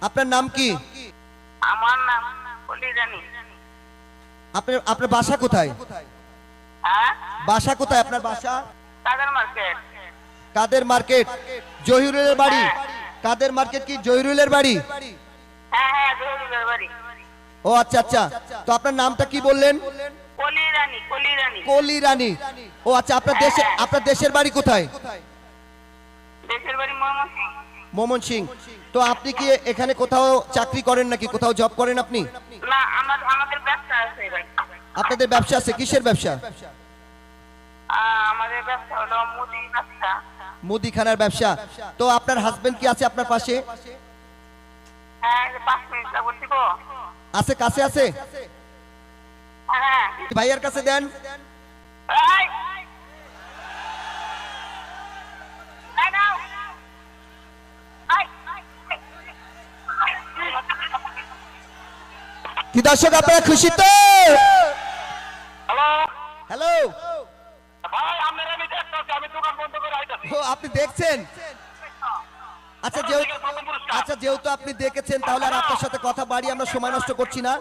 আপনার নাম কি? আমার নাম কলি রানী। আপনার আপনার বাসা কোথায়? হ্যাঁ, বাসা কোথায় আপনার বাসা? কাদের মার্কেট। কাদের মার্কেট? জহিরুলের বাড়ি? কাদের মার্কেট কি জহিরুলের বাড়ি? হ্যাঁ হ্যাঁ, জহুরুলের বাড়ি। ও আচ্ছা আচ্ছা, তো আপনার নামটা কি বললেন? কলি রানী, কলি রানী। কলি রানী। ও আচ্ছা, আপনার দেশের বাড়ি কোথায়? দেশের বাড়ি ময়মনসিং। ময়মনসিং। তো আপনি কি এখানে কোথাও চাকরি করেন নাকি, কোথাও জব করেন আপনি? না, আমাদের ব্যবসা আছে ভাই। আপনাদের ব্যবসা আছে? কিসের ব্যবসা? আমাদের ব্যবসা হলো মুদি ব্যবসা। মুদিখানার ব্যবসা। তো আপনার হাজবেন্ড কি আছে আপনার পাশে? হ্যাঁ, 5 মিনিট লাগবে দিব। আছে, কাছে আছে? হ্যাঁ। ভাইয়ার কাছে দেন। এই! এই নাও। এই! কি দর্শক, আপনারা খুশি তো? Hello hello. ভাই, আপনারা আমি দেখতেছি, আমি দোকান বন্ধ করে আইতাছি। ও, আপনি দেখছেন? আচ্ছা যেহেতু আপনি দেখেছেন, তাহলে আর আপনার সাথে কথা বাড়িয়ে আমরা সময় নষ্ট করছি না।